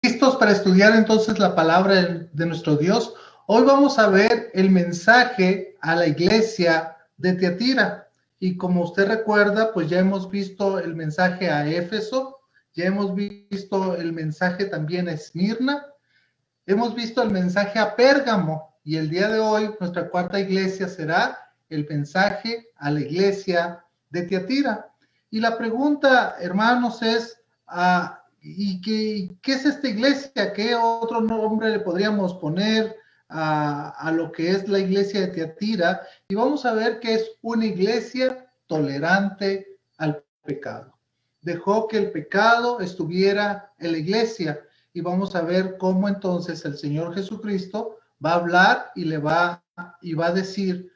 ¿Listos para estudiar entonces la palabra de nuestro Dios? Hoy vamos a ver el mensaje a la iglesia de Tiatira. Y como usted recuerda, pues ya hemos visto el mensaje a Éfeso, ya hemos visto el mensaje también a Esmirna, hemos visto el mensaje a Pérgamo, y el día de hoy nuestra cuarta iglesia será el mensaje a la iglesia de Tiatira. Y la pregunta, hermanos, es, ¿y qué es esta iglesia? ¿Qué otro nombre le podríamos poner a lo que es la iglesia de Tiatira? Y vamos a ver que es una iglesia tolerante al pecado. Dejó que el pecado estuviera en la iglesia, y vamos a ver cómo entonces el Señor Jesucristo va a hablar y va a decir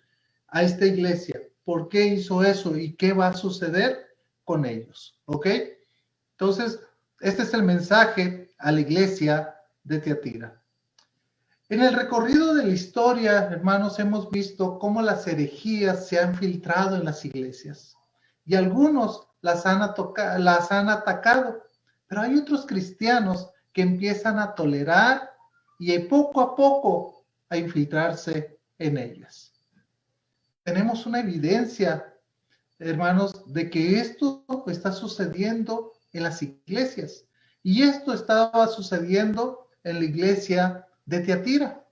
a esta iglesia por qué hizo eso y qué va a suceder con ellos. ¿Ok? Entonces, este es el mensaje a la iglesia de Tiatira. En el recorrido de la historia, hermanos, hemos visto cómo las herejías se han filtrado en las iglesias y algunos las han atacado, pero hay otros cristianos que empiezan a tolerar y poco a poco a infiltrarse en ellas. Tenemos una evidencia, hermanos, de que esto está sucediendo en las iglesias, y esto estaba sucediendo en la iglesia de Tiatira,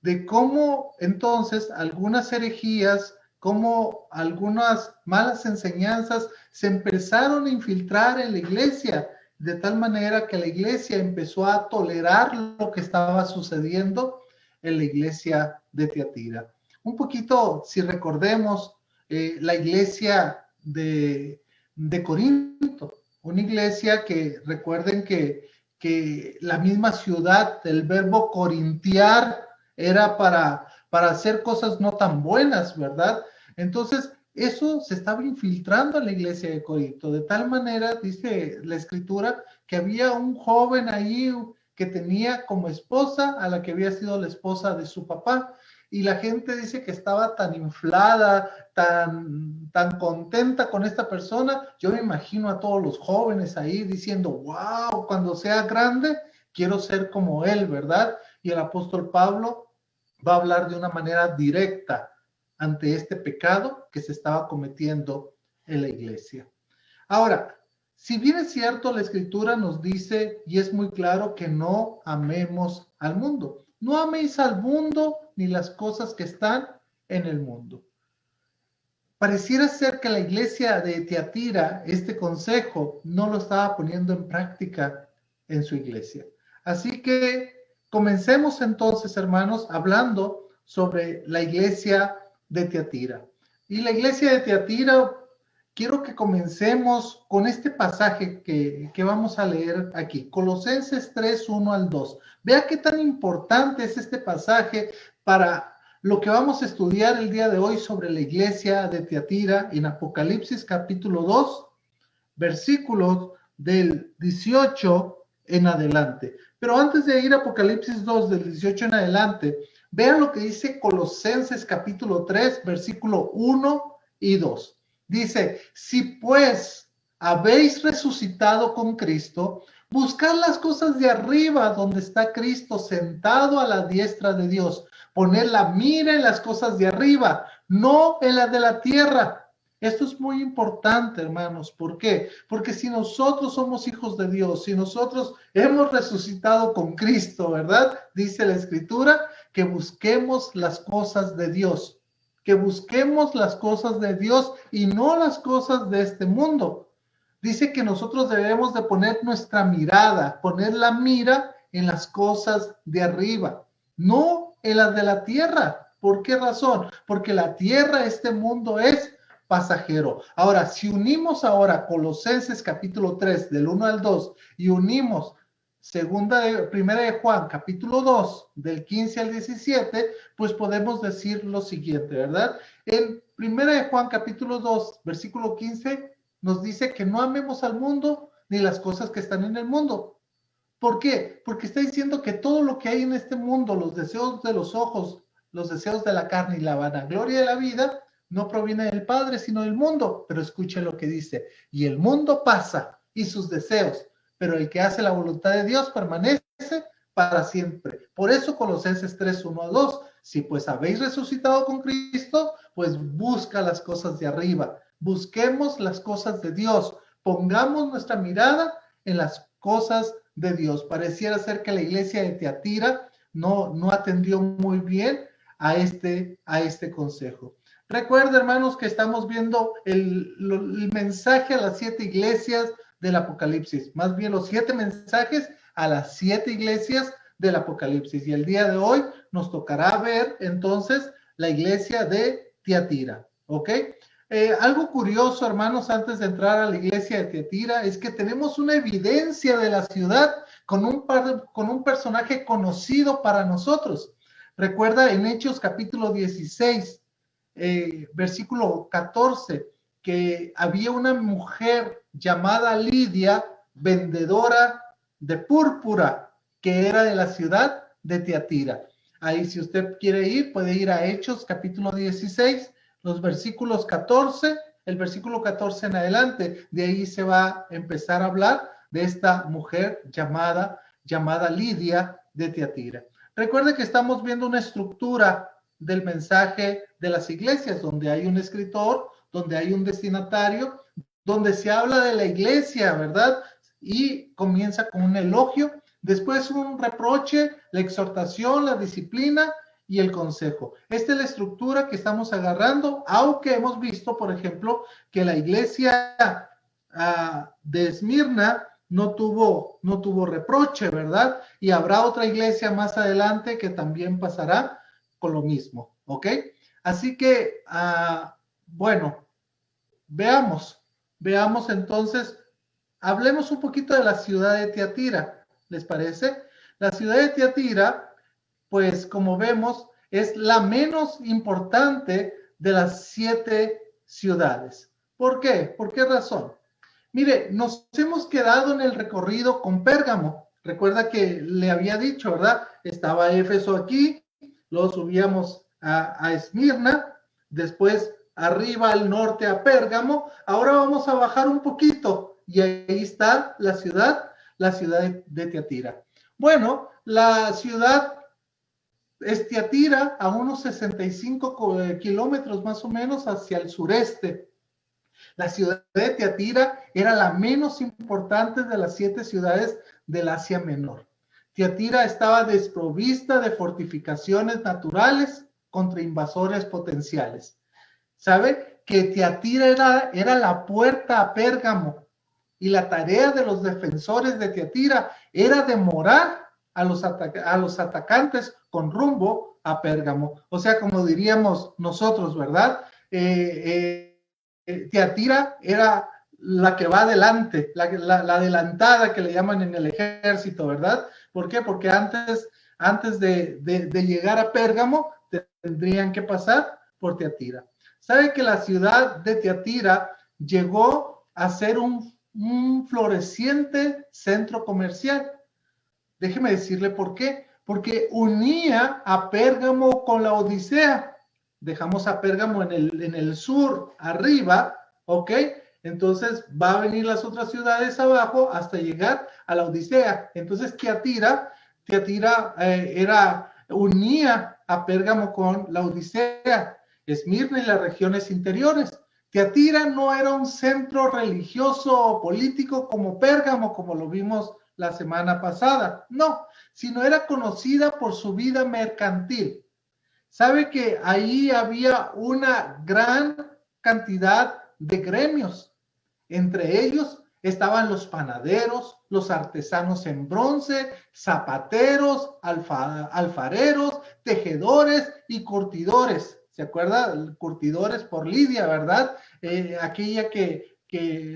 de cómo entonces algunas herejías, como algunas malas enseñanzas se empezaron a infiltrar en la iglesia, de tal manera que la iglesia empezó a tolerar lo que estaba sucediendo en la iglesia de Tiatira. Un poquito, si recordemos, la iglesia de Corinto, una iglesia que recuerden que la misma ciudad, el verbo corintiar, era para hacer cosas no tan buenas, ¿verdad? Entonces, eso se estaba infiltrando en la iglesia de Corinto, de tal manera, dice la escritura, que había un joven ahí que tenía como esposa a la que había sido la esposa de su papá, y la gente dice que estaba tan inflada, tan contenta con esta persona. Yo me imagino a todos los jóvenes ahí diciendo, wow, cuando sea grande, quiero ser como él, ¿verdad? Y el apóstol Pablo va a hablar de una manera directa ante este pecado que se estaba cometiendo en la iglesia. Ahora, si bien es cierto, la escritura nos dice, y es muy claro, que no amemos al mundo. No améis al mundo ni las cosas que están en el mundo. Pareciera ser que la iglesia de Tiatira, este consejo, no lo estaba poniendo en práctica en su iglesia. Así que comencemos entonces, hermanos, hablando sobre la iglesia de Tiatira. Y la iglesia de Tiatira, quiero que comencemos con este pasaje que vamos a leer aquí, Colosenses 3, 1 al 2. Vea qué tan importante es este pasaje para lo que vamos a estudiar el día de hoy sobre la iglesia de Tiatira en Apocalipsis capítulo 2, versículos del 18 en adelante. Pero antes de ir a Apocalipsis 2, del 18 en adelante, vean lo que dice Colosenses capítulo 3, versículo 1 y 2. Dice, si pues habéis resucitado con Cristo, buscad las cosas de arriba donde está Cristo sentado a la diestra de Dios. Poner la mira en las cosas de arriba, no en las de la tierra. Esto es muy importante, hermanos. ¿Por qué? Porque si nosotros somos hijos de Dios, si nosotros hemos resucitado con Cristo, ¿verdad? Dice la Escritura, que busquemos las cosas de Dios, que busquemos las cosas de Dios y no las cosas de este mundo. Dice que nosotros debemos de poner nuestra mirada, poner la mira en las cosas de arriba, no en las de la tierra. ¿Por qué razón? Porque la tierra, este mundo es pasajero. Ahora, si unimos ahora Colosenses capítulo 3 del 1 al 2 y unimos primera de Juan capítulo 2 del 15 al 17, pues podemos decir lo siguiente, ¿verdad? En primera de Juan capítulo 2 versículo 15 nos dice que no amemos al mundo ni las cosas que están en el mundo. ¿Por qué? Porque está diciendo que todo lo que hay en este mundo, los deseos de los ojos, los deseos de la carne y la vanagloria de la vida, no proviene del Padre, sino del mundo. Pero escuchen lo que dice, y el mundo pasa y sus deseos, pero el que hace la voluntad de Dios permanece para siempre. Por eso Colosenses 3, 1 a 2, si pues habéis resucitado con Cristo, pues busca las cosas de arriba, busquemos las cosas de Dios, pongamos nuestra mirada en las cosas de Dios. Pareciera ser que la iglesia de Tiatira no atendió muy bien a este consejo. Recuerda, hermanos, que estamos viendo el mensaje a las 7 iglesias del Apocalipsis, más bien los 7 mensajes a las 7 iglesias del Apocalipsis. Y el día de hoy nos tocará ver entonces la iglesia de Tiatira, ¿ok? Algo curioso, hermanos, antes de entrar a la iglesia de Tiatira, es que tenemos una evidencia de la ciudad con un personaje conocido para nosotros. Recuerda en Hechos capítulo 16, versículo 14, que había una mujer llamada Lidia, vendedora de púrpura, que era de la ciudad de Tiatira. Ahí, si usted quiere ir, puede ir a Hechos capítulo 16, los versículos 14, el versículo 14 en adelante. De ahí se va a empezar a hablar de esta mujer llamada Lidia de Tiatira. Recuerde que estamos viendo una estructura del mensaje de las iglesias, donde hay un escritor, donde hay un destinatario, donde se habla de la iglesia, ¿verdad? Y comienza con un elogio, después un reproche, la exhortación, la disciplina y el consejo. Esta es la estructura que estamos agarrando, aunque hemos visto, por ejemplo, que la iglesia de Esmirna no tuvo reproche, ¿verdad? Y habrá otra iglesia más adelante que también pasará con lo mismo, ¿ok? Así que, bueno, veamos entonces, hablemos un poquito de la ciudad de Tiatira, ¿les parece? La ciudad de Tiatira, pues como vemos, es la menos importante de las 7 ciudades. ¿Por qué? ¿Por qué razón? Mire, nos hemos quedado en el recorrido con Pérgamo. Recuerda que le había dicho, ¿verdad? Estaba Éfeso aquí, luego subíamos a Esmirna, después arriba al norte a Pérgamo. Ahora vamos a bajar un poquito y ahí está la ciudad de Tiatira. Bueno, la ciudad es Tiatira a unos 65 kilómetros más o menos hacia el sureste. La ciudad de Tiatira era la menos importante de las 7 ciudades del Asia Menor. Tiatira estaba desprovista de fortificaciones naturales contra invasores potenciales. ¿Sabe? Que Tiatira era la puerta a Pérgamo y la tarea de los defensores de Tiatira era demorar a los atacantes con rumbo a Pérgamo. O sea, como diríamos nosotros, ¿verdad? Tiatira era la que va adelante, la adelantada que le llaman en el ejército, ¿verdad? ¿Por qué? Porque antes de llegar a Pérgamo tendrían que pasar por Tiatira. ¿Sabe que la ciudad de Tiatira llegó a ser un floreciente centro comercial? Déjeme decirle por qué. Porque unía a Pérgamo con la Odisea. Dejamos a Pérgamo en el sur, arriba, ¿ok? Entonces va a venir las otras ciudades abajo hasta llegar a la Odisea. Entonces Tiatira unía a Pérgamo con la Odisea, Esmirna y las regiones interiores. Tiatira no era un centro religioso o político como Pérgamo, como lo vimos la semana pasada, no, sino era conocida por su vida mercantil. Sabe que ahí había una gran cantidad de gremios. Entre ellos estaban los panaderos, los artesanos en bronce, zapateros, alfareros, tejedores y curtidores. ¿Se acuerda? Curtidores por Lidia, ¿verdad? Aquella que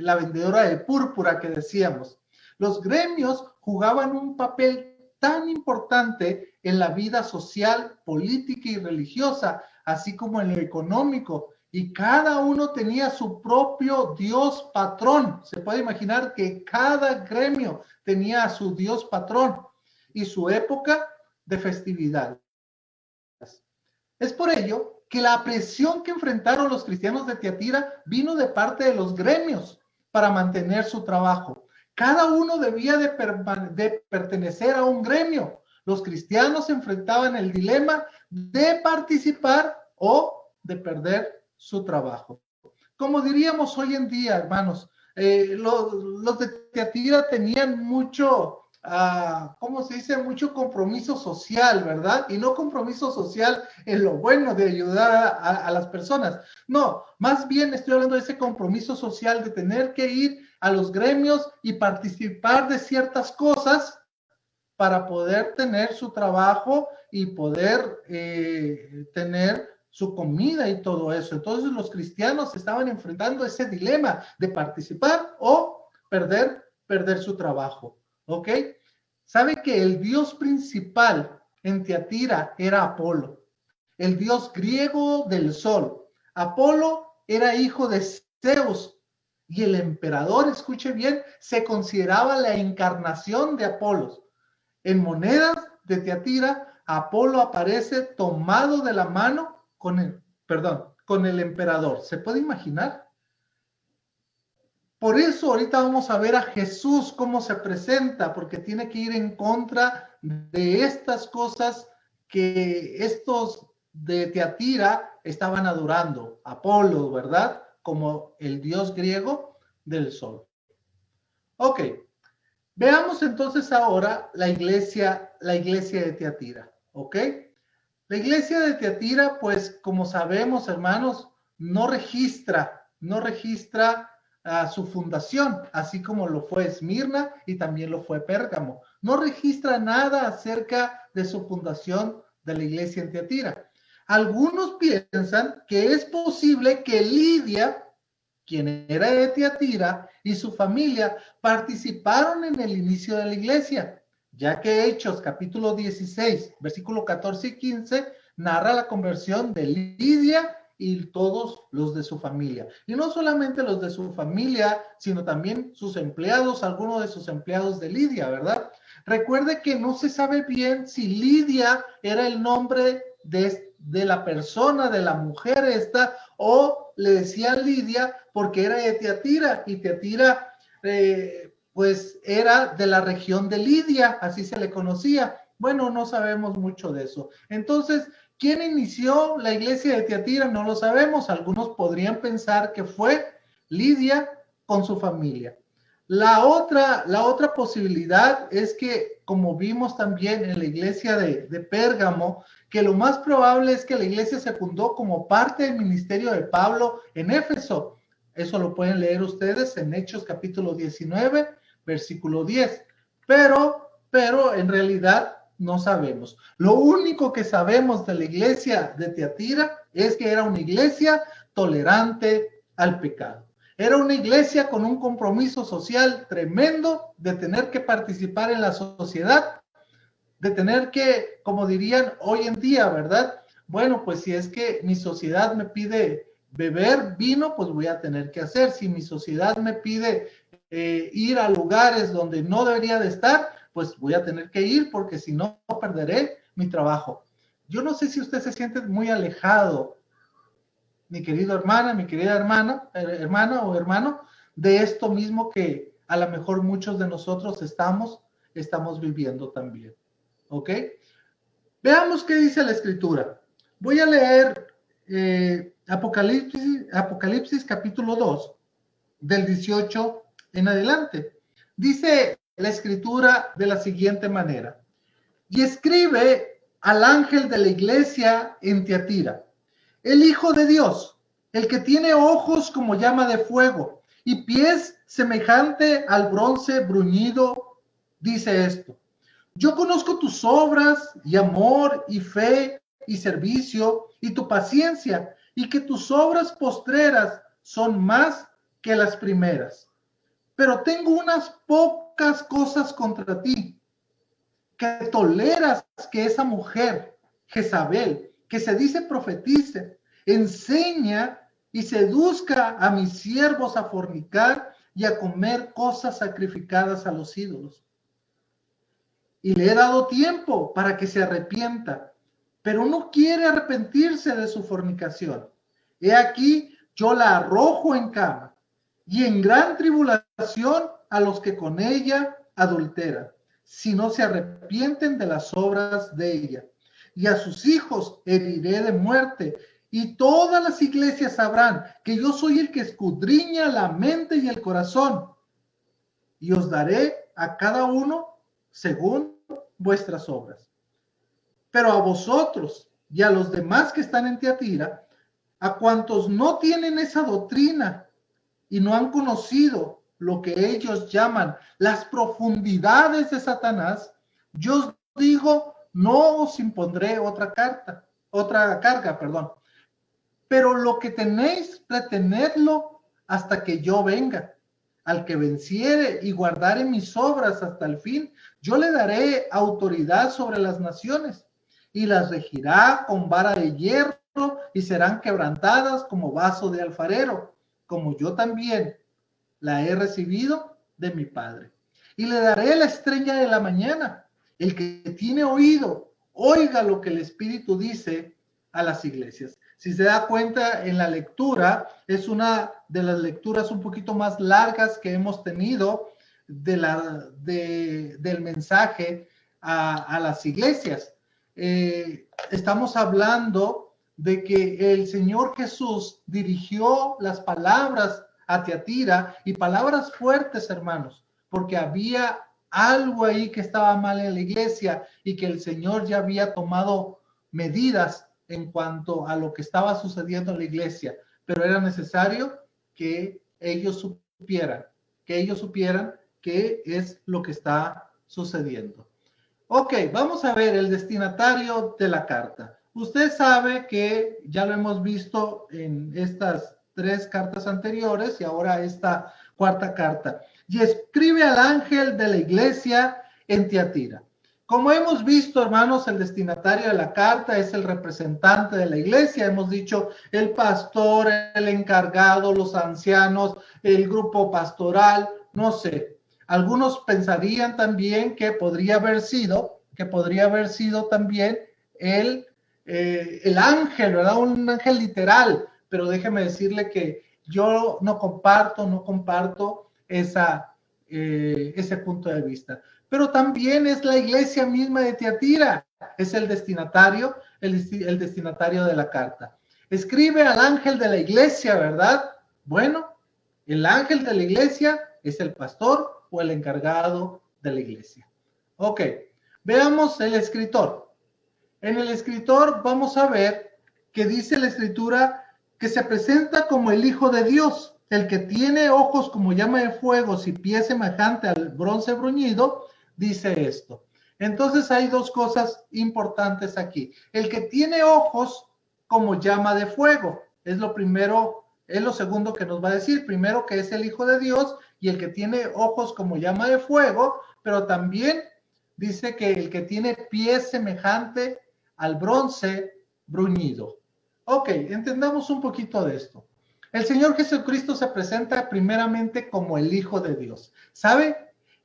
la vendedora de púrpura que decíamos. Los gremios jugaban un papel tan importante en la vida social, política y religiosa, así como en lo económico, y cada uno tenía su propio dios patrón. Se puede imaginar que cada gremio tenía a su dios patrón y su época de festividad. Es por ello que la presión que enfrentaron los cristianos de Tiatira vino de parte de los gremios para mantener su trabajo. Cada uno debía de pertenecer a un gremio. Los cristianos enfrentaban el dilema de participar o de perder su trabajo. Como diríamos hoy en día, hermanos, los de Teatira tenían mucho, ¿cómo se dice? Mucho compromiso social, ¿verdad? Y no compromiso social en lo bueno de ayudar a las personas. No, más bien estoy hablando de ese compromiso social de tener que ir a los gremios y participar de ciertas cosas para poder tener su trabajo y poder tener su comida y todo eso. Entonces los cristianos estaban enfrentando ese dilema de participar o perder su trabajo. ¿Ok? ¿Sabe que el dios principal en Tiatira era Apolo? El dios griego del sol. Apolo era hijo de Zeus y el emperador, escuche bien, se consideraba la encarnación de Apolo. En monedas de Tiatira, Apolo aparece tomado de la mano con el emperador. ¿Se puede imaginar? Por eso ahorita vamos a ver a Jesús cómo se presenta, porque tiene que ir en contra de estas cosas que estos de Tiatira estaban adorando. Apolo, ¿verdad? Como el dios griego del sol. Ok, veamos entonces ahora la iglesia de Tiatira, ¿ok? La iglesia de Tiatira, pues como sabemos, hermanos, no registra su fundación, así como lo fue Esmirna y también lo fue Pérgamo. No registra nada acerca de su fundación de la iglesia en Tiatira. Algunos piensan que es posible que Lidia, quien era de Tiatira, y su familia participaron en el inicio de la iglesia, ya que Hechos capítulo 16, versículo 14 y 15, narra la conversión de Lidia y todos los de su familia. Y no solamente los de su familia, sino también sus empleados, algunos de sus empleados de Lidia, ¿verdad? Recuerde que no se sabe bien si Lidia era el nombre de la persona, de la mujer esta, o le decían Lidia porque era de Tiatira, y Tiatira pues era de la región de Lidia, así se le conocía. Bueno, no sabemos mucho de eso. Entonces, ¿quién inició la iglesia de Tiatira? No lo sabemos. Algunos podrían pensar que fue Lidia con su familia. La otra posibilidad es que, como vimos también en la iglesia de Pérgamo, que lo más probable es que la iglesia se fundó como parte del ministerio de Pablo en Éfeso. Eso lo pueden leer ustedes en Hechos capítulo 19, versículo 10. Pero en realidad no sabemos. Lo único que sabemos de la iglesia de Tiatira es que era una iglesia tolerante al pecado. Era una iglesia con un compromiso social tremendo de tener que participar en la sociedad, de tener que, como dirían hoy en día, ¿verdad? Bueno, pues si es que mi sociedad me pide beber vino, pues voy a tener que hacer. Si mi sociedad me pide ir a lugares donde no debería de estar, pues voy a tener que ir porque si no perderé mi trabajo. Yo no sé si usted se siente muy alejado, mi querido hermana, mi querida hermana o hermano, de esto mismo que a lo mejor muchos de nosotros estamos viviendo también. ¿Ok? Veamos qué dice la escritura. Voy a leer Apocalipsis capítulo 2, del 18 en adelante. Dice la escritura de la siguiente manera: y escribe al ángel de la iglesia en Tiatira, el Hijo de Dios, el que tiene ojos como llama de fuego y pies semejante al bronce bruñido, dice esto: yo conozco tus obras y amor y fe y servicio y tu paciencia, y que tus obras postreras son más que las primeras. Pero tengo unas pocas cosas contra ti, que toleras que esa mujer, Jezabel, que se dice profetice, enseña y seduzca a mis siervos a fornicar y a comer cosas sacrificadas a los ídolos. Y le he dado tiempo para que se arrepienta, pero no quiere arrepentirse de su fornicación. He aquí, yo la arrojo en cama y en gran tribulación a los que con ella adulteran, si no se arrepienten de las obras de ella. Y a sus hijos heriré de muerte, y todas las iglesias sabrán que yo soy el que escudriña la mente y el corazón, y os daré a cada uno según vuestras obras. Pero a vosotros y a los demás que están en Tiatira, a cuantos no tienen esa doctrina y no han conocido lo que ellos llaman las profundidades de Satanás, yo os digo, no os impondré otra carga, pero lo que tenéis, retenedlo hasta que yo venga. Al que venciere y guardare mis obras hasta el fin, yo le daré autoridad sobre las naciones, y las regirá con vara de hierro, y serán quebrantadas como vaso de alfarero, como yo también la he recibido de mi Padre. Y le daré la estrella de la mañana. El que tiene oído, oiga lo que el Espíritu dice a las iglesias. Si se da cuenta en la lectura, es una de las lecturas un poquito más largas que hemos tenido del mensaje a las iglesias. Estamos hablando de que el Señor Jesús dirigió las palabras a Tiatira, y palabras fuertes, hermanos, porque había algo ahí que estaba mal en la iglesia y que el Señor ya había tomado medidas en cuanto a lo que estaba sucediendo en la iglesia, pero era necesario que ellos supieran qué es lo que está sucediendo. Ok, vamos a ver el destinatario de la carta. Usted sabe que ya lo hemos visto en estas 3 cartas anteriores y ahora esta 4ª carta. Y escribe al ángel de la iglesia en Tiatira. Como hemos visto, hermanos, el destinatario de la carta es el representante de la iglesia. Hemos dicho el pastor, el encargado, los ancianos, el grupo pastoral, no sé. Algunos pensarían también que podría haber sido también el ángel, ¿verdad? Un ángel literal. Pero déjeme decirle que yo no comparto ese punto de vista. Pero también es la iglesia misma de Tiatira, es el destinatario de la carta. Escribe al ángel de la iglesia, ¿verdad? Bueno, el ángel de la iglesia es el pastor o el encargado de la iglesia. Ok, veamos el escritor. En el escritor vamos a ver que dice la escritura que se presenta como el Hijo de Dios, el que tiene ojos como llama de fuego y pie semejante al bronce bruñido, dice esto. Entonces hay 2 cosas importantes aquí. El que tiene ojos como llama de fuego, es lo primero, es lo segundo que nos va a decir. Primero que es el Hijo de Dios y el que tiene ojos como llama de fuego, pero también dice que el que tiene pie semejante al bronce bruñido. Ok, entendamos un poquito de esto. El Señor Jesucristo se presenta primeramente como el Hijo de Dios. ¿Sabe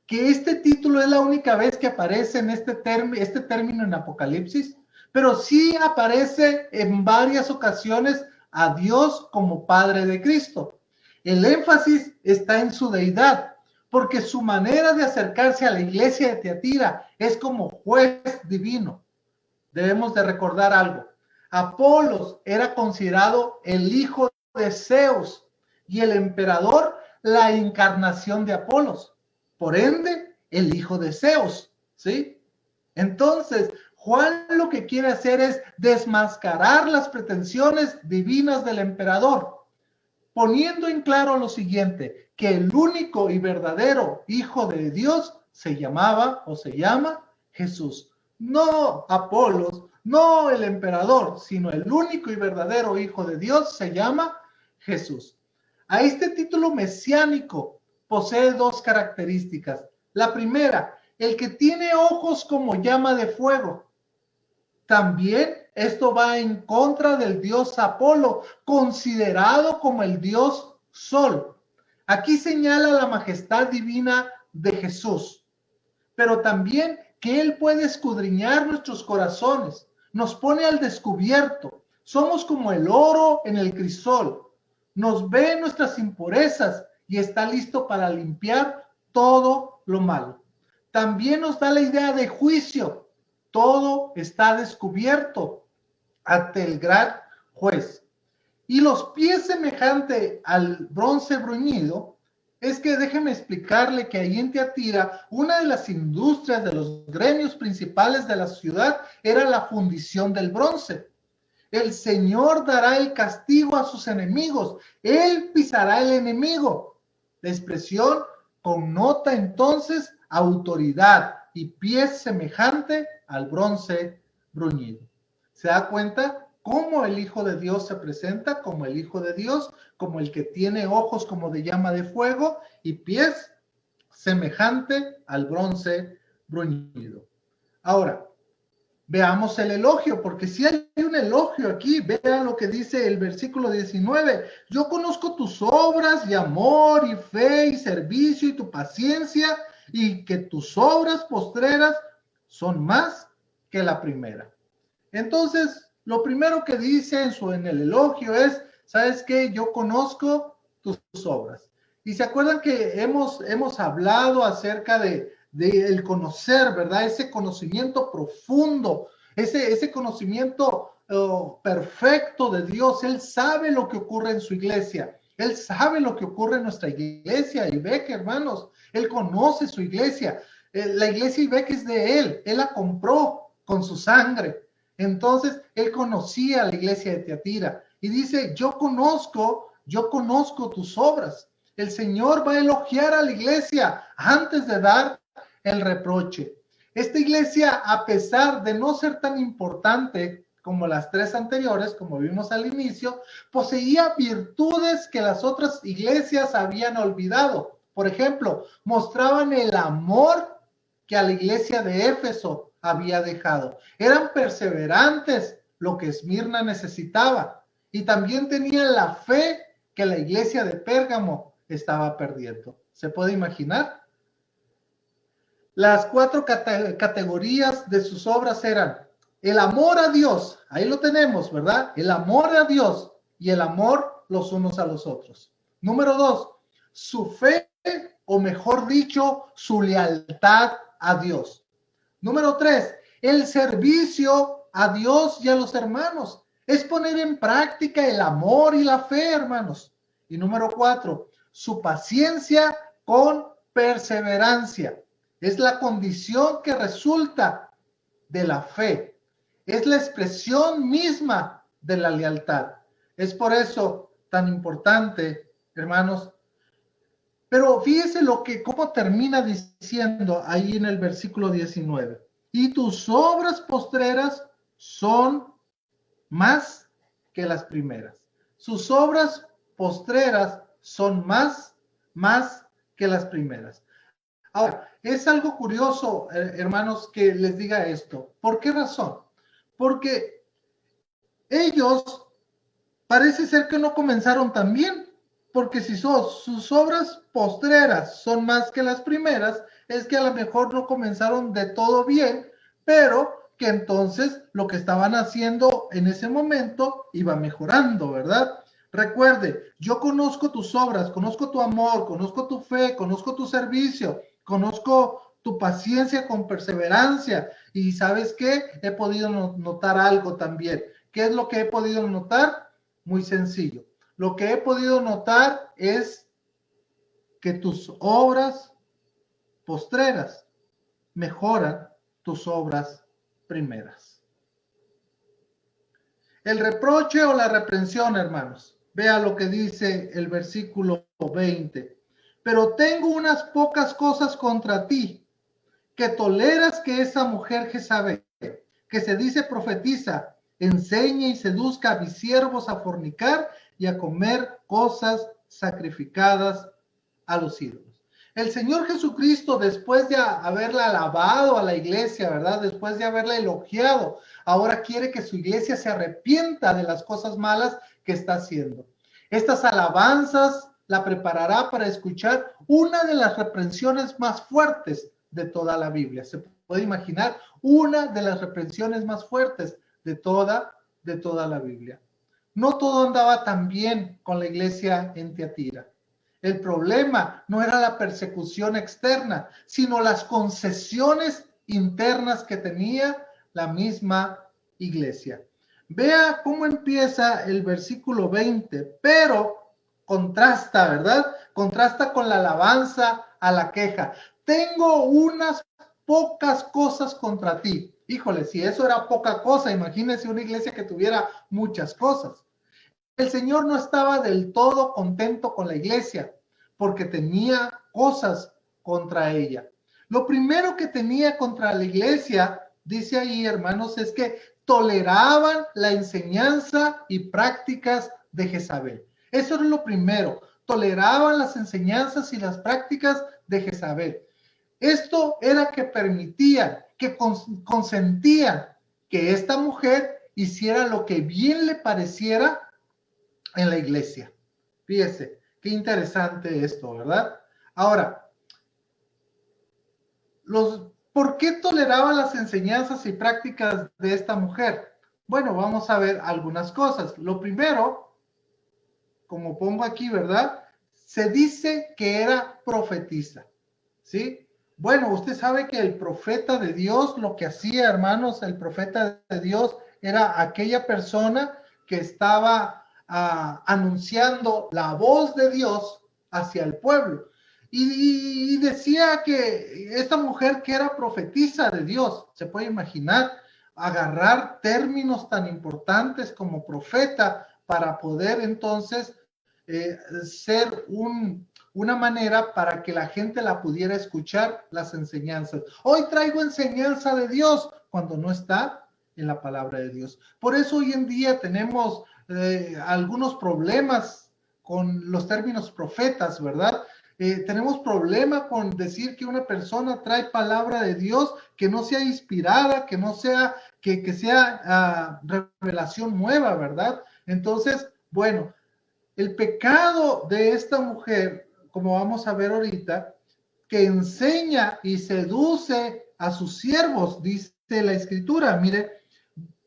que este título es la única vez que aparece en este término en Apocalipsis? Pero sí aparece en varias ocasiones a Dios como Padre de Cristo. El énfasis está en su deidad, porque su manera de acercarse a la iglesia de Tiatira es como juez divino. Debemos de recordar algo. Apolos era considerado el hijo de Zeus y el emperador la encarnación de Apolos. Por ende, el hijo de Zeus, ¿sí? Entonces, Juan lo que quiere hacer es desmascarar las pretensiones divinas del emperador, poniendo en claro lo siguiente, que el único y verdadero Hijo de Dios se llama Jesús. No Apolos, no el emperador, sino el único y verdadero Hijo de Dios se llama Jesús. A este título mesiánico posee 2 características. La primera, el que tiene ojos como llama de fuego. También esto va en contra del dios Apolo, considerado como el dios Sol. Aquí señala la majestad divina de Jesús, pero también que Él puede escudriñar nuestros corazones, nos pone al descubierto. Somos como el oro en el crisol, nos ve nuestras impurezas y está listo para limpiar todo lo malo. También nos da la idea de juicio. Todo está descubierto ante el gran juez. Y los pies semejante al bronce bruñido, es que déjeme explicarle que ahí en Tiatira, una de las industrias de los gremios principales de la ciudad era la fundición del bronce. El Señor dará el castigo a sus enemigos. Él pisará el enemigo. La expresión connota entonces autoridad y pies semejante al bronce bruñido. ¿Se da cuenta cómo el Hijo de Dios se presenta? Como el Hijo de Dios, como el que tiene ojos como de llama de fuego y pies semejante al bronce bruñido. Ahora, veamos el elogio, porque si hay un elogio aquí, vean lo que dice el versículo 19. Yo conozco tus obras y amor y fe y servicio y tu paciencia y que tus obras postreras son más que la primera. Entonces, lo primero que dice en el elogio es, ¿sabes qué? Yo conozco tus obras. Y se acuerdan que hemos hablado acerca de el conocer, ¿verdad? Ese conocimiento profundo, ese conocimiento perfecto de Dios. Él sabe lo que ocurre en su iglesia. Él sabe lo que ocurre en nuestra iglesia, Ibec, hermanos. Él conoce su iglesia. La iglesia Ibec es de él. Él la compró con su sangre. Entonces, él conocía a la iglesia de Tiatira. Y dice, yo conozco tus obras. El Señor va a elogiar a la iglesia antes de dar el reproche. Esta iglesia, a pesar de no ser tan importante como las tres anteriores, como vimos al inicio, poseía virtudes que las otras iglesias habían olvidado. Por ejemplo, mostraban el amor que a la iglesia de Éfeso había dejado. Eran perseverantes, lo que Esmirna necesitaba, y también tenían la fe que la iglesia de Pérgamo estaba perdiendo. ¿Se puede imaginar? Las cuatro categorías de sus obras eran el amor a Dios, ahí lo tenemos, ¿verdad? El amor a Dios y el amor los unos a los otros. Número 2, su fe, o mejor dicho, su lealtad a Dios. Número 3, el servicio a Dios y a los hermanos. Es poner en práctica el amor y la fe, hermanos. Y número 4, su paciencia con perseverancia. Es la condición que resulta de la fe. Es la expresión misma de la lealtad. Es por eso tan importante, hermanos. Pero fíjese cómo termina diciendo ahí en el versículo 19. Y tus obras postreras son más que las primeras. Sus obras postreras son más que las primeras. Ahora, es algo curioso, hermanos, que les diga esto. ¿Por qué razón? Porque ellos parece ser que no comenzaron tan bien, porque si sus obras postreras son más que las primeras, es que a lo mejor no comenzaron de todo bien, pero que entonces lo que estaban haciendo en ese momento iba mejorando, ¿verdad? Recuerde, yo conozco tus obras, conozco tu amor, conozco tu fe, conozco tu servicio, conozco tu paciencia con perseverancia. Y ¿sabes qué? He podido notar algo también. ¿Qué es lo que he podido notar? Muy sencillo. Lo que he podido notar es que tus obras postreras mejoran tus obras primeras. El reproche o la reprensión, hermanos. Vea lo que dice el versículo 20. Pero tengo unas pocas cosas contra ti, que toleras que esa mujer Jezabel, que se dice profetiza, enseñe y seduzca a mis siervos a fornicar y a comer cosas sacrificadas a los ídolos. El Señor Jesucristo, después de haberla alabado a la iglesia, ¿verdad? Después de haberla elogiado, ahora quiere que su iglesia se arrepienta de las cosas malas que está haciendo. Estas alabanzas la preparará para escuchar una de las reprensiones más fuertes de toda la Biblia. Se puede imaginar una de las reprensiones más fuertes de toda la Biblia. No todo andaba tan bien con la iglesia en Tiatira. El problema no era la persecución externa, sino las concesiones internas que tenía la misma iglesia. Vea cómo empieza el versículo 20, pero contrasta, ¿verdad? Contrasta con la alabanza a la queja. Tengo unas pocas cosas contra ti. Híjole, si eso era poca cosa, imagínense una iglesia que tuviera muchas cosas. El Señor no estaba del todo contento con la iglesia porque tenía cosas contra ella. Lo primero que tenía contra la iglesia, dice ahí, hermanos, es que toleraban la enseñanza y prácticas de Jezabel. Eso es lo primero. Toleraban las enseñanzas y las prácticas de Jezabel. Esto era que permitían, que consentían que esta mujer hiciera lo que bien le pareciera en la iglesia. Fíjese, qué interesante esto, ¿verdad? Ahora, ¿por qué toleraban las enseñanzas y prácticas de esta mujer? Bueno, vamos a ver algunas cosas. Lo primero, como pongo aquí, ¿verdad? Se dice que era profetisa, ¿sí? Bueno, usted sabe que el profeta de Dios, lo que hacía, hermanos, el profeta de Dios era aquella persona que estaba anunciando la voz de Dios hacia el pueblo. Y decía que esta mujer que era profetisa de Dios, se puede imaginar, agarrar términos tan importantes como profeta para poder entonces ser una manera para que la gente la pudiera escuchar las enseñanzas. Hoy traigo enseñanza de Dios cuando no está en la palabra de Dios. Por eso hoy en día tenemos algunos problemas con los términos profetas, ¿verdad? Tenemos problema con decir que una persona trae palabra de Dios que no sea inspirada, que no sea, que sea revelación nueva, ¿verdad? Entonces, bueno, el pecado de esta mujer, como vamos a ver ahorita, que enseña y seduce a sus siervos, dice la escritura, mire,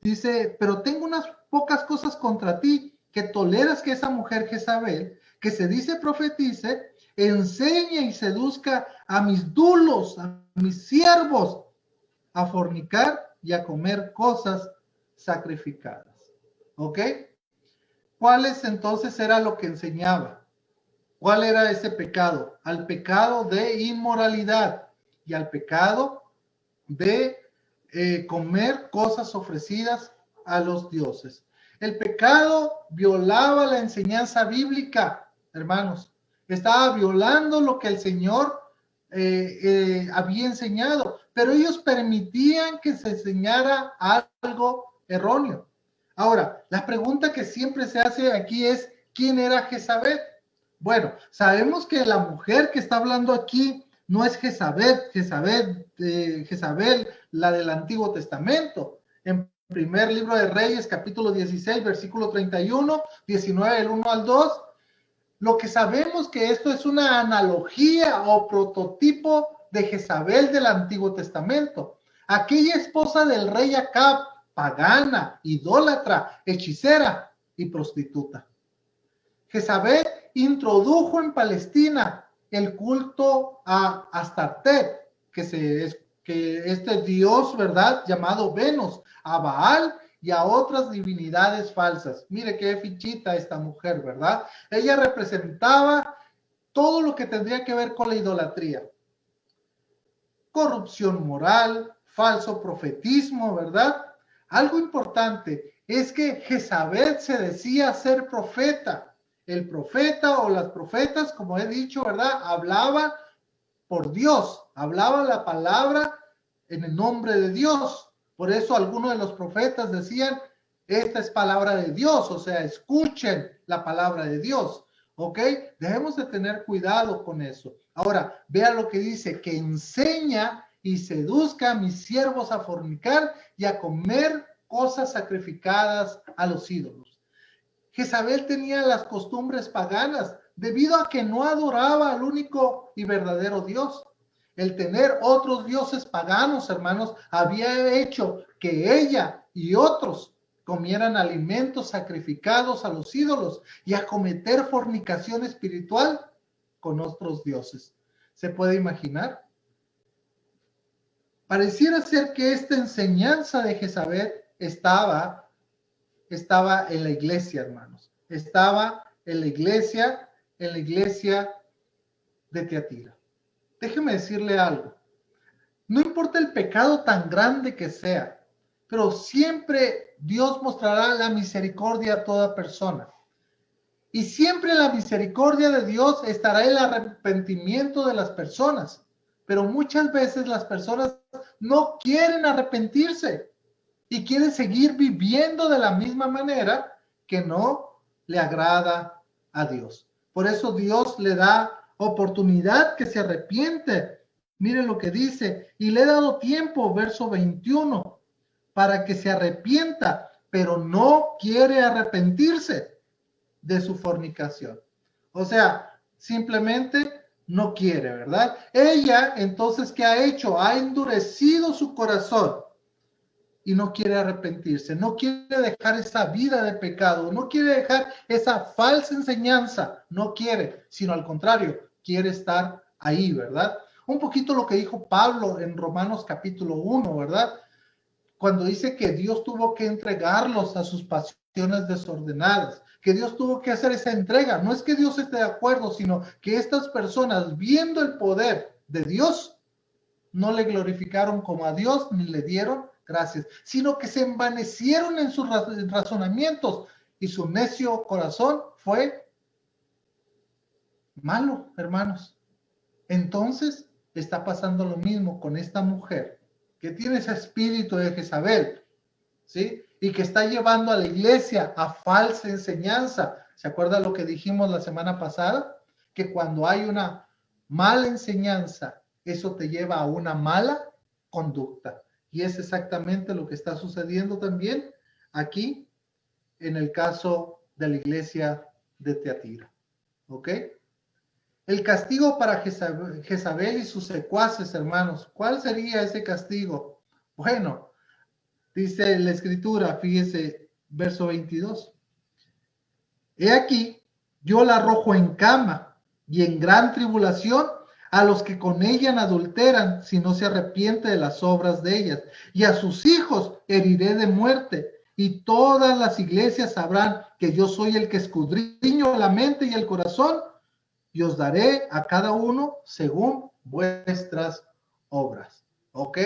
dice, pero tengo unas pocas cosas contra ti, que toleras que esa mujer Jezabel, que se dice profetice, enseñe y seduzca a mis dulos, a mis siervos, a fornicar y a comer cosas sacrificadas. ¿Ok? ¿Cuáles entonces era lo que enseñaba? ¿Cuál era ese pecado? Al pecado de inmoralidad y al pecado de comer cosas ofrecidas a los dioses. El pecado violaba la enseñanza bíblica, hermanos. Estaba violando lo que el Señor había enseñado, pero ellos permitían que se enseñara algo erróneo. Ahora, la pregunta que siempre se hace aquí es, ¿quién era Jezabel? Bueno, sabemos que la mujer que está hablando aquí no es Jezabel, la del Antiguo Testamento. En primer libro de Reyes, capítulo 16, versículo 31, 19, del 1 al 2, lo que sabemos que esto es una analogía o prototipo de Jezabel del Antiguo Testamento. Aquella esposa del rey Acab, pagana, idólatra, hechicera y prostituta. Jezabel introdujo en Palestina el culto a Astartet, que este dios, ¿verdad?, llamado Venus, a Baal y a otras divinidades falsas. Mire qué fichita esta mujer, ¿verdad? Ella representaba todo lo que tendría que ver con la idolatría. Corrupción moral, falso profetismo, ¿verdad? Algo importante es que Jezabel se decía ser profeta. El profeta o las profetas, como he dicho, ¿verdad?, hablaban por Dios, hablaban la palabra en el nombre de Dios. Por eso algunos de los profetas decían, esta es palabra de Dios, o sea, escuchen la palabra de Dios, ¿ok? Debemos de tener cuidado con eso. Ahora, vea lo que dice, que enseña y seduzca a mis siervos a fornicar y a comer cosas sacrificadas a los ídolos. Jezabel tenía las costumbres paganas debido a que no adoraba al único y verdadero Dios. El tener otros dioses paganos, hermanos, había hecho que ella y otros comieran alimentos sacrificados a los ídolos y a cometer fornicación espiritual. con otros dioses. ¿Se puede imaginar? Pareciera ser que esta enseñanza de Jezabel estaba en la iglesia, hermanos. Estaba en la iglesia de Tiatira. Déjeme decirle algo. No importa el pecado tan grande que sea, pero siempre Dios mostrará la misericordia a toda persona. Y siempre la misericordia de Dios estará en el arrepentimiento de las personas. Pero muchas veces las personas no quieren arrepentirse y quieren seguir viviendo de la misma manera que no le agrada a Dios. Por eso Dios le da oportunidad que se arrepiente. Miren lo que dice, y le he dado tiempo, verso 21, para que se arrepienta, pero no quiere arrepentirse de su fornicación. O sea, simplemente no quiere, ¿verdad? Ella, entonces, ¿qué ha hecho? Ha endurecido su corazón y no quiere arrepentirse, no quiere dejar esa vida de pecado, no quiere dejar esa falsa enseñanza, no quiere, sino al contrario, quiere estar ahí, ¿verdad? Un poquito lo que dijo Pablo en Romanos capítulo 1, ¿verdad? Cuando dice que Dios tuvo que entregarlos a sus pasiones desordenadas, que Dios tuvo que hacer esa entrega. No es que Dios esté de acuerdo, sino que estas personas, viendo el poder de Dios, no le glorificaron como a Dios ni le dieron gracias, sino que se envanecieron en sus razonamientos y su necio corazón fue malo, hermanos. Entonces está pasando lo mismo con esta mujer que tiene ese espíritu de Jezabel, ¿sí? Y que está llevando a la iglesia a falsa enseñanza. ¿Se acuerda lo que dijimos la semana pasada? Que cuando hay una mala enseñanza, eso te lleva a una mala conducta. Y es exactamente lo que está sucediendo también aquí en el caso de la iglesia de Tiatira. ¿Ok? El castigo para Jezabel y sus secuaces, hermanos. ¿Cuál sería ese castigo? Bueno, dice la escritura, fíjese, verso 22. He aquí, yo la arrojo en cama y en gran tribulación a los que con ella adulteran, si no se arrepiente de las obras de ellas. Y a sus hijos heriré de muerte. Y todas las iglesias sabrán que yo soy el que escudriño la mente y el corazón, y os daré a cada uno según vuestras obras. ¿Ok?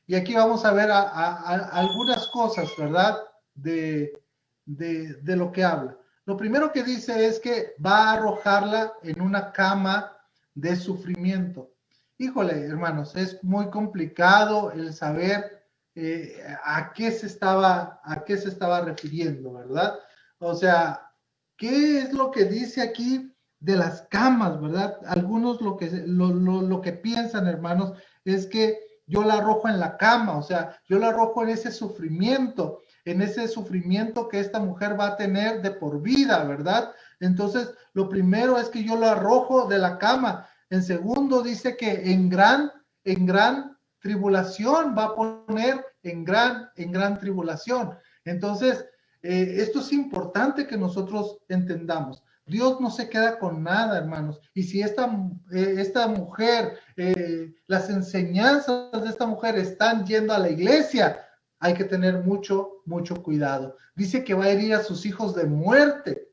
Y aquí vamos a ver algunas cosas, ¿verdad? De lo que habla. Lo primero que dice es que va a arrojarla en una cama de sufrimiento. Híjole, hermanos, es muy complicado el saber a qué se estaba refiriendo, ¿verdad? O sea, ¿qué es lo que dice aquí de las camas, verdad? Algunos lo que piensan, hermanos, es que yo la arrojo en la cama, o sea, yo la arrojo en ese sufrimiento que esta mujer va a tener de por vida, ¿verdad? Entonces, lo primero es que yo lo arrojo de la cama. En segundo, dice que en gran tribulación va a poner en gran tribulación. Entonces, esto es importante que nosotros entendamos. Dios no se queda con nada, hermanos. Y si esta mujer, las enseñanzas de esta mujer están yendo a la iglesia, hay que tener mucho cuidado. Dice que va a herir a sus hijos de muerte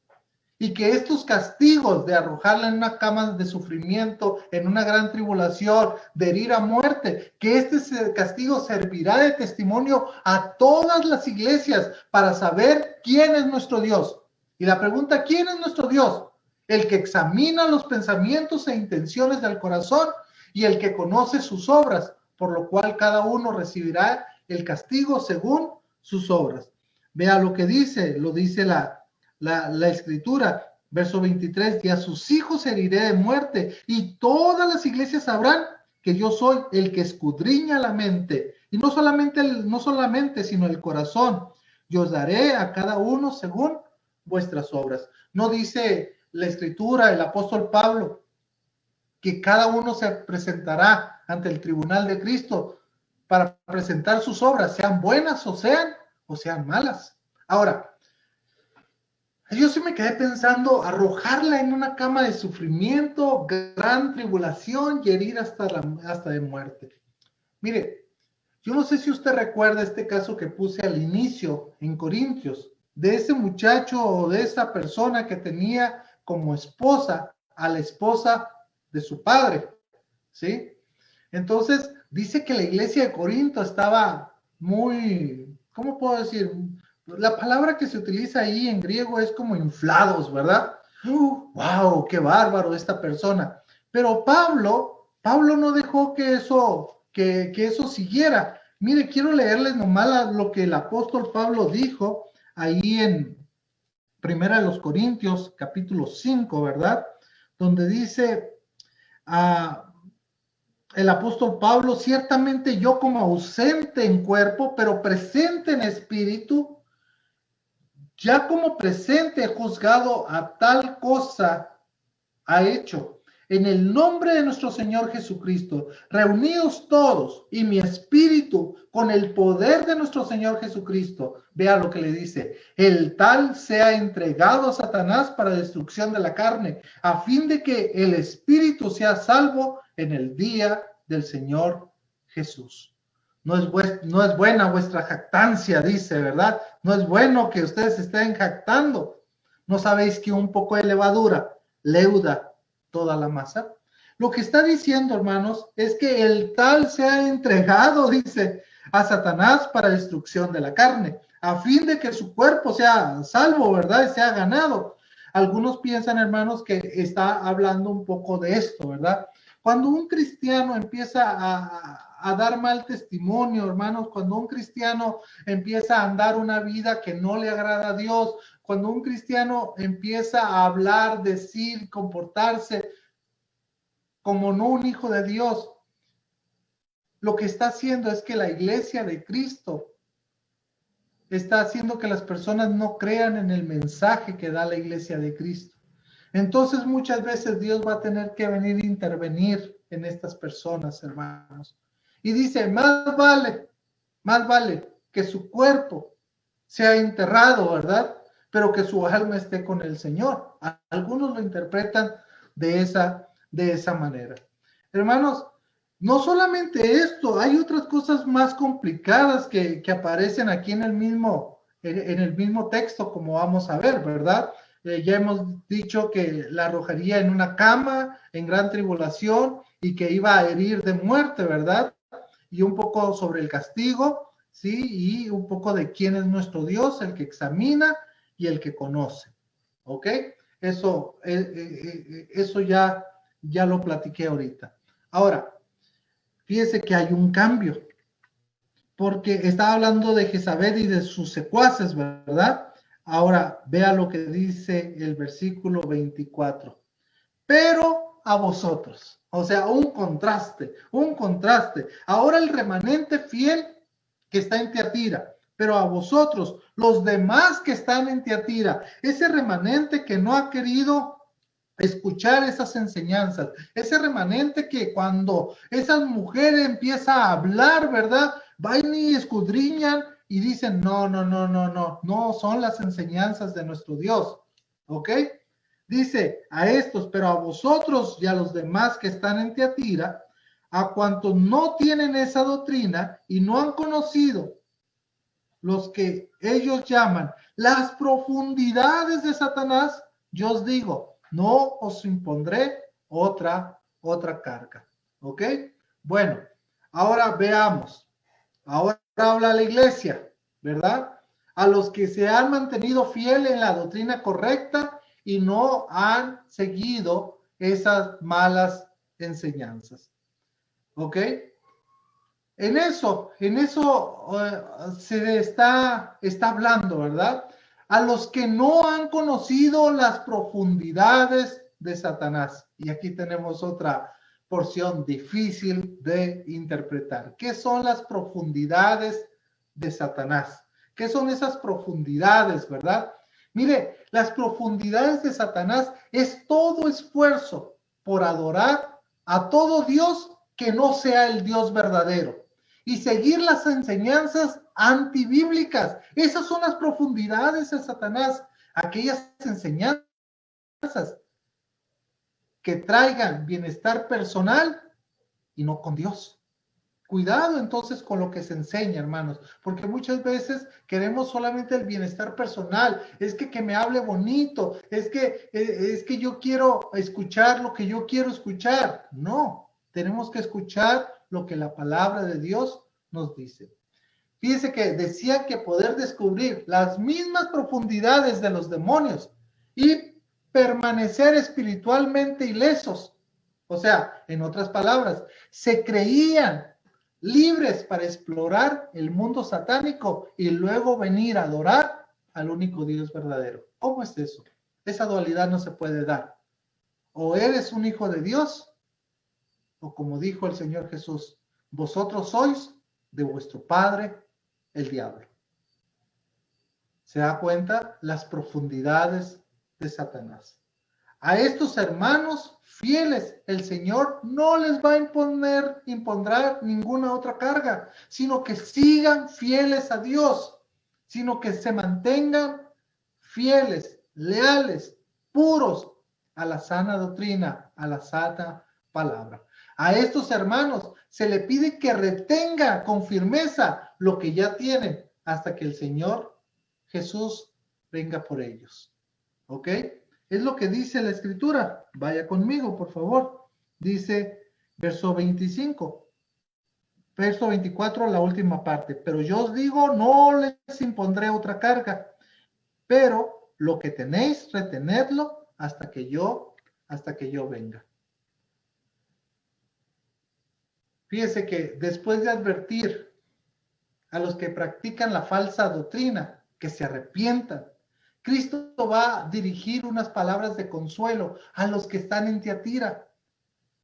y que estos castigos de arrojarla en una cama de sufrimiento, en una gran tribulación, de herir a muerte, que este castigo servirá de testimonio a todas las iglesias para saber quién es nuestro Dios. Y la pregunta, ¿quién es nuestro Dios? El que examina los pensamientos e intenciones del corazón y el que conoce sus obras, por lo cual cada uno recibirá el castigo según sus obras. Vea lo que dice, lo dice la escritura, verso 23, y a sus hijos heriré de muerte, y todas las iglesias sabrán que yo soy el que escudriña la mente, y no solamente, sino el corazón, y os daré a cada uno según vuestras obras. No dice la escritura, el apóstol Pablo, que cada uno se presentará ante el tribunal de Cristo para presentar sus obras, sean buenas o sean malas. Ahora, Yo sí me quedé pensando, arrojarla en una cama de sufrimiento, gran tribulación y herir hasta de muerte. Mire, yo no sé si usted recuerda este caso que puse al inicio en Corintios, de ese muchacho o de esa persona que tenía como esposa a la esposa de su padre, ¿sí? Entonces, dice que la iglesia de Corinto estaba muy, ¿cómo puedo decir? La palabra que se utiliza ahí en griego es como inflados, ¿verdad? ¡Wow! ¡Qué bárbaro esta persona! Pero Pablo no dejó que eso siguiera. Mire, quiero leerles nomás lo que el apóstol Pablo dijo ahí en Primera de los Corintios, capítulo 5, ¿verdad? Donde dice, el apóstol Pablo, ciertamente yo como ausente en cuerpo, pero presente en espíritu, ya como presente he juzgado a tal cosa ha hecho. En el nombre de nuestro Señor Jesucristo, reunidos todos y mi espíritu con el poder de nuestro Señor Jesucristo, vea lo que le dice, el tal sea entregado a Satanás para destrucción de la carne, a fin de que el espíritu sea salvo en el día del Señor Jesús. No es buena vuestra jactancia, dice, ¿verdad? No es bueno que ustedes estén jactando. ¿No sabéis que un poco de levadura leuda toda la masa? Lo que está diciendo, hermanos, es que el tal se ha entregado, dice, a Satanás para destrucción de la carne, a fin de que su cuerpo sea salvo, ¿verdad? Y sea ganado. Algunos piensan, hermanos, que está hablando un poco de esto, ¿verdad? Cuando un cristiano empieza a dar mal testimonio, hermanos, cuando un cristiano empieza a andar una vida que no le agrada a Dios, cuando un cristiano empieza a hablar, decir, comportarse como no un hijo de Dios, lo que está haciendo es que la iglesia de Cristo está haciendo que las personas no crean en el mensaje que da la iglesia de Cristo. Entonces muchas veces Dios va a tener que venir a intervenir en estas personas, hermanos. Y dice, más vale que su cuerpo sea enterrado, ¿verdad? Pero que su alma esté con el Señor. Algunos lo interpretan de esa manera. Hermanos, no solamente esto, hay otras cosas más complicadas que aparecen aquí en el mismo texto, como vamos a ver, ¿verdad? Ya hemos dicho que la arrojaría en una cama, en gran tribulación, y que iba a herir de muerte, ¿verdad? Y un poco sobre el castigo, ¿sí? Y un poco de quién es nuestro Dios, el que examina y el que conoce, ¿ok? Eso ya lo platiqué ahorita. Ahora, fíjese que hay un cambio, porque estaba hablando de Jezabel y de sus secuaces, ¿verdad? Ahora, vea lo que dice el versículo 24. Pero a vosotros, o sea, un contraste. Ahora el remanente fiel que está en Tiatira, pero a vosotros, los demás que están en Tiatira, ese remanente que no ha querido escuchar esas enseñanzas, ese remanente que cuando esa mujer empieza a hablar, ¿verdad? Van y escudriñan y dicen, no son las enseñanzas de nuestro Dios, ¿ok? Dice a estos, pero a vosotros y a los demás que están en Tiatira, a cuantos no tienen esa doctrina y no han conocido los que ellos llaman las profundidades de Satanás, yo os digo, no os impondré otra carga. ¿Ok? Bueno, ahora veamos. Ahora habla la iglesia, ¿verdad? A los que se han mantenido fieles en la doctrina correcta y no han seguido esas malas enseñanzas. ¿Ok? En eso se está hablando, ¿verdad? A los que no han conocido las profundidades de Satanás. Y aquí tenemos otra porción difícil de interpretar. ¿Qué son las profundidades de Satanás? ¿Qué son esas profundidades, verdad? Mire, las profundidades de Satanás es todo esfuerzo por adorar a todo Dios que no sea el Dios verdadero y seguir las enseñanzas antibíblicas. Esas son las profundidades de Satanás. aquellas enseñanzas que traigan bienestar personal y no con Dios. Cuidado entonces con lo que se enseña, hermanos, porque muchas veces queremos solamente el bienestar personal. Es que me hable bonito, es que yo quiero escuchar lo que yo quiero escuchar. No, tenemos que escuchar lo que la palabra de Dios nos dice. Fíjese que decía que poder descubrir las mismas profundidades de los demonios y permanecer espiritualmente ilesos. O sea, en otras palabras, se creían libres para explorar el mundo satánico y luego venir a adorar al único Dios verdadero. ¿Cómo es eso? Esa dualidad no se puede dar. O eres un hijo de Dios, o como dijo el Señor Jesús, vosotros sois de vuestro padre el diablo. ¿Se da cuenta? Las profundidades de Satanás. A estos hermanos fieles, el Señor no les va a impondrá ninguna otra carga, sino que sigan fieles a Dios, sino que se mantengan fieles, leales, puros a la sana doctrina, a la santa palabra. A estos hermanos se le pide que retenga con firmeza lo que ya tienen hasta que el Señor Jesús venga por ellos. ¿Ok? Es lo que dice la Escritura. Vaya conmigo, por favor. Dice verso 25. Verso 24, la última parte. Pero yo os digo, no les impondré otra carga, pero lo que tenéis, retenedlo hasta que yo venga. Fíjese que después de advertir a los que practican la falsa doctrina, que se arrepientan, Cristo va a dirigir unas palabras de consuelo a los que están en Tiatira,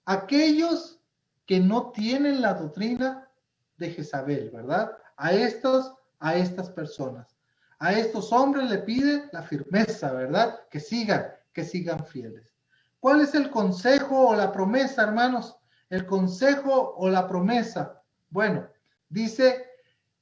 aquellos que no tienen la doctrina de Jezabel, ¿verdad? A estas personas, a estos hombres le pide la firmeza, ¿verdad? Que sigan fieles. ¿Cuál es el consejo o la promesa, hermanos? El consejo o la promesa. Bueno, dice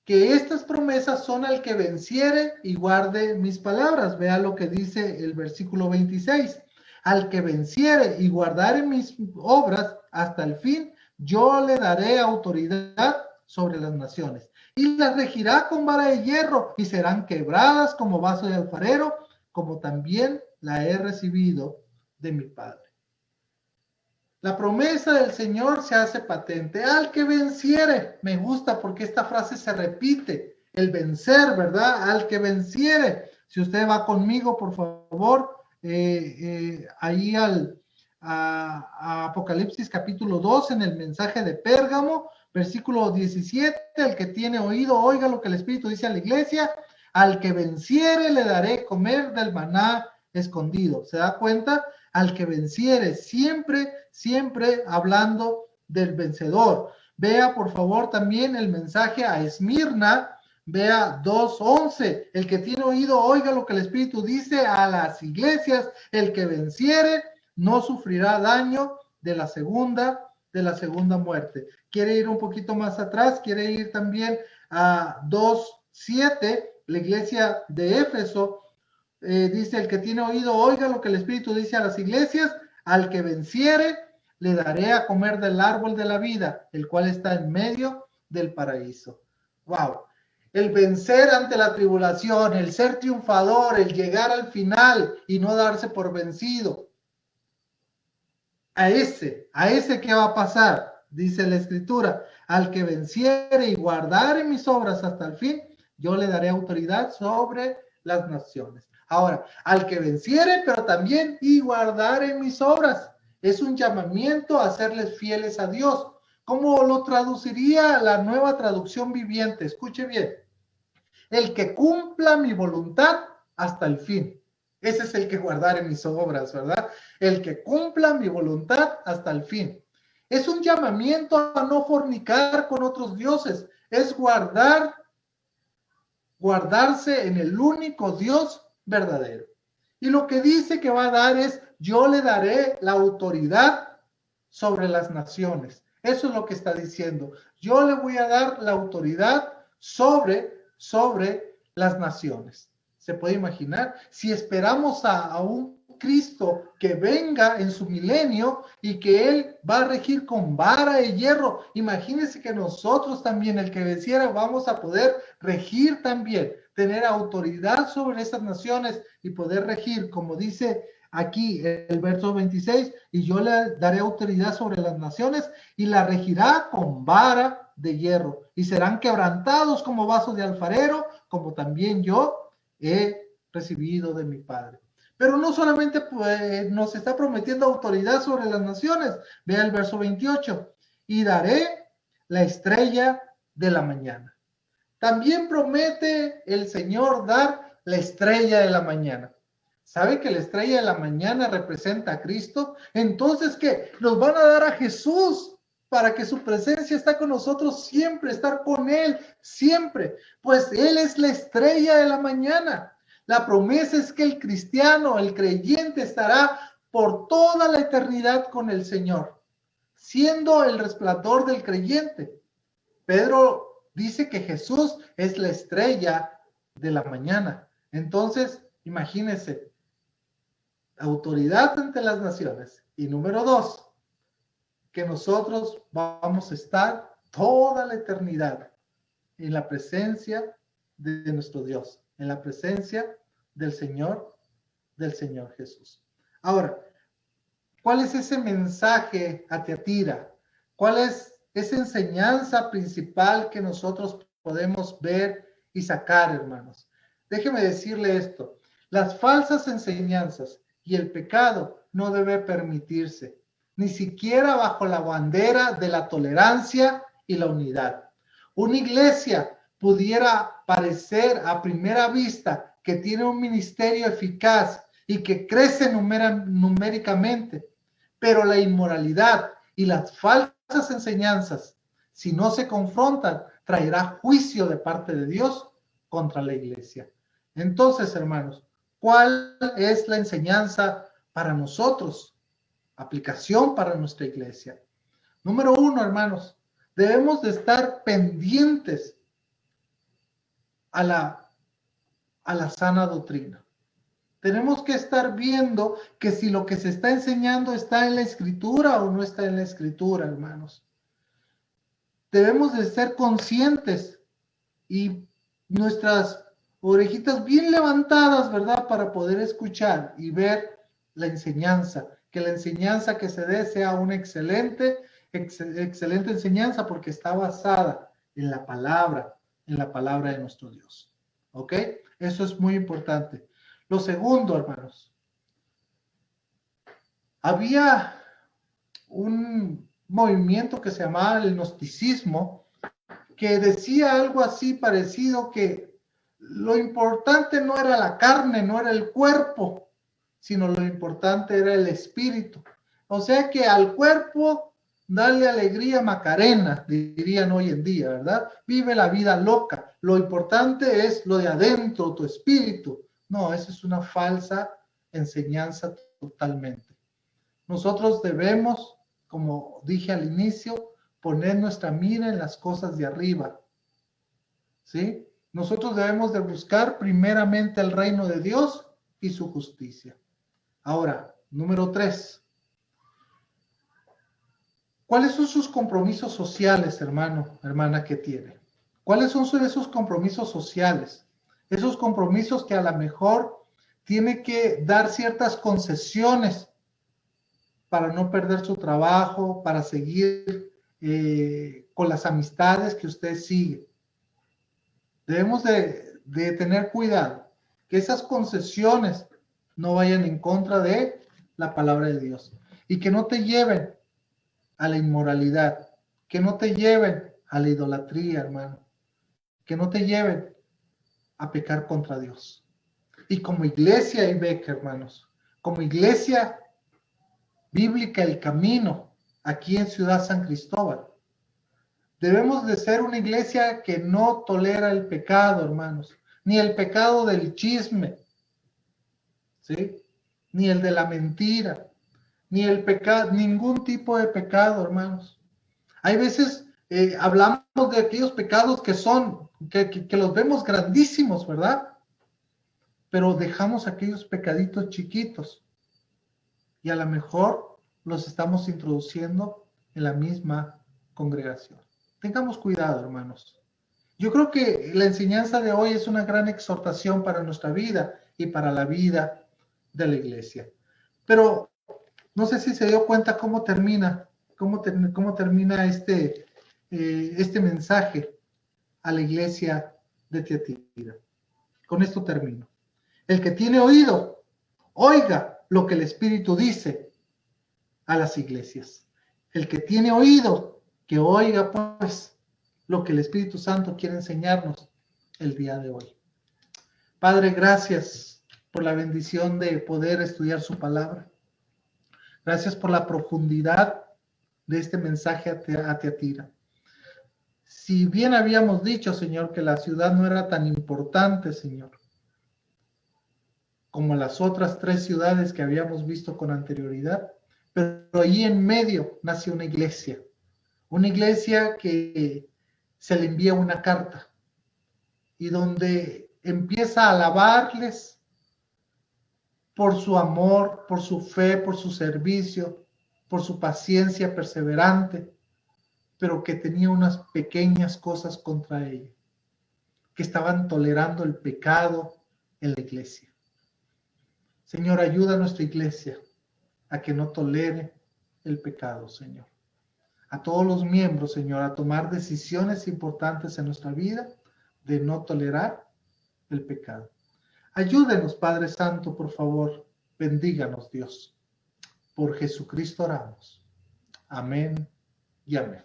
que estas promesas son al que venciere y guarde mis palabras. Vea lo que dice el versículo 26. Al que venciere y guardare mis obras hasta el fin, yo le daré autoridad sobre las naciones. Y las regirá con vara de hierro y serán quebradas como vaso de alfarero, como también la he recibido de mi Padre. La promesa del Señor se hace patente. Al que venciere. Me gusta porque esta frase se repite. El vencer, ¿verdad? Al que venciere. Si usted va conmigo, por favor, ahí a Apocalipsis capítulo 2, en el mensaje de Pérgamo, versículo 17. El que tiene oído, oiga lo que el Espíritu dice a la iglesia. Al que venciere le daré comer del maná escondido. ¿Se da cuenta? Al que venciere, siempre hablando del vencedor. Vea por favor también el mensaje a Esmirna, vea 2:11, el que tiene oído oiga lo que el Espíritu dice a las iglesias, el que venciere no sufrirá daño de la segunda muerte. Quiere ir un poquito más atrás, quiere ir también a 2:7, la iglesia de Éfeso. Dice, el que tiene oído, oiga lo que el Espíritu dice a las iglesias, al que venciere, le daré a comer del árbol de la vida, el cual está en medio del paraíso. ¡Wow! El vencer ante la tribulación, el ser triunfador, el llegar al final y no darse por vencido. A ese que va a pasar, dice la Escritura, al que venciere y guardare mis obras hasta el fin, yo le daré autoridad sobre las naciones. Ahora, al que venciere, pero también y guardare mis obras. Es un llamamiento a serles fieles a Dios. ¿Cómo lo traduciría la Nueva Traducción Viviente? Escuche bien. El que cumpla mi voluntad hasta el fin. Ese es el que guardare mis obras, ¿verdad? El que cumpla mi voluntad hasta el fin. Es un llamamiento a no fornicar con otros dioses. Es guardarse en el único Dios verdadero. Y lo que dice que va a dar es, yo le daré la autoridad sobre las naciones. Eso es lo que está diciendo. Yo le voy a dar la autoridad sobre las naciones. ¿Se puede imaginar? Si esperamos a un Cristo que venga en su milenio y que Él va a regir con vara de hierro, imagínense que nosotros también, el que venciera, vamos a poder regir también, tener autoridad sobre estas naciones y poder regir, como dice aquí el verso 26, y yo le daré autoridad sobre las naciones y la regirá con vara de hierro y serán quebrantados como vasos de alfarero, como también yo he recibido de mi Padre. Pero no solamente pues, nos está prometiendo autoridad sobre las naciones. Vea el verso 28. Y daré la estrella de la mañana. También promete el Señor dar la estrella de la mañana. ¿Sabe que la estrella de la mañana representa a Cristo? Entonces, ¿qué? Nos van a dar a Jesús para que su presencia está con nosotros siempre, estar con Él siempre. Pues Él es la estrella de la mañana. La promesa es que el cristiano, el creyente, estará por toda la eternidad con el Señor, siendo el resplandor del creyente. Pedro dice que Jesús es la estrella de la mañana. Entonces, imagínense, autoridad ante las naciones. Y número 2, que nosotros vamos a estar toda la eternidad en la presencia de nuestro Dios, en la presencia del Señor Jesús. Ahora, ¿cuál es ese mensaje a Tiatira? ¿Cuál es esa enseñanza principal que nosotros podemos ver y sacar, hermanos? Déjeme decirle esto. Las falsas enseñanzas y el pecado no debe permitirse, ni siquiera bajo la bandera de la tolerancia y la unidad. Una iglesia pudiera parecer a primera vista que tiene un ministerio eficaz y que crece numéricamente, pero la inmoralidad y las falsas enseñanzas, si no se confrontan, traerá juicio de parte de Dios contra la iglesia. Entonces, hermanos, ¿cuál es la enseñanza para nosotros? Aplicación para nuestra iglesia. Número 1, hermanos, debemos de estar pendientes a la sana doctrina. Tenemos que estar viendo que si lo que se está enseñando está en la escritura o no está en la escritura, hermanos. Debemos de ser conscientes y nuestras orejitas bien levantadas, ¿verdad? Para poder escuchar y ver la enseñanza. Que la enseñanza que se dé sea una excelente enseñanza porque está basada en la palabra de nuestro Dios. ¿Ok? Eso es muy importante. Lo segundo, hermanos, había un movimiento que se llamaba el gnosticismo, que decía algo así parecido, que lo importante no era la carne, no era el cuerpo, sino lo importante era el espíritu. O sea que al cuerpo dale alegría Macarena, dirían hoy en día, ¿verdad? Vive la vida loca. Lo importante es lo de adentro, tu espíritu. No, esa es una falsa enseñanza totalmente. Nosotros debemos, como dije al inicio, poner nuestra mira en las cosas de arriba. ¿Sí? Nosotros debemos de buscar primeramente el reino de Dios y su justicia. Ahora, número 3. ¿Cuáles son sus compromisos sociales, hermano, hermana, que tiene? ¿Cuáles son esos compromisos sociales? Esos compromisos que a lo mejor tiene que dar ciertas concesiones para no perder su trabajo, para seguir con las amistades que usted sigue. Debemos de tener cuidado que esas concesiones no vayan en contra de la palabra de Dios y que no te lleven a la inmoralidad, que no te lleven a la idolatría, hermano, que no te lleven a pecar contra Dios. Y como iglesia IBEC, hermanos, como iglesia bíblica El Camino, aquí en Ciudad San Cristóbal, debemos de ser una iglesia que no tolera el pecado, hermanos, ni el pecado del chisme, ¿sí? Ni el de la mentira, ni el pecado, ningún tipo de pecado, hermanos. Hay veces hablamos de aquellos pecados que son, que los vemos grandísimos, ¿verdad? pero dejamos aquellos pecaditos chiquitos y a lo mejor los estamos introduciendo en la misma congregación. Tengamos cuidado, hermanos. Yo creo que la enseñanza de hoy es una gran exhortación para nuestra vida y para la vida de la iglesia. Pero no sé si se dio cuenta cómo termina este mensaje a la iglesia de Tiatira. Con esto termino. El que tiene oído, oiga lo que el Espíritu dice a las iglesias. El que tiene oído, que oiga pues lo que el Espíritu Santo quiere enseñarnos el día de hoy. Padre, gracias por la bendición de poder estudiar su palabra. Gracias por la profundidad de este mensaje a Tiatira. Si bien habíamos dicho, Señor, que la ciudad no era tan importante, Señor, como las otras 3 ciudades que habíamos visto con anterioridad, pero allí en medio nace una iglesia que se le envía una carta y donde empieza a alabarles por su amor, por su fe, por su servicio, por su paciencia perseverante, pero que tenía unas pequeñas cosas contra ella, que estaban tolerando el pecado en la iglesia. Señor, ayuda a nuestra iglesia a que no tolere el pecado, Señor. A todos los miembros, Señor, a tomar decisiones importantes en nuestra vida de no tolerar el pecado. Ayúdenos, Padre Santo, por favor. Bendíganos, Dios. Por Jesucristo oramos. Amén y amén.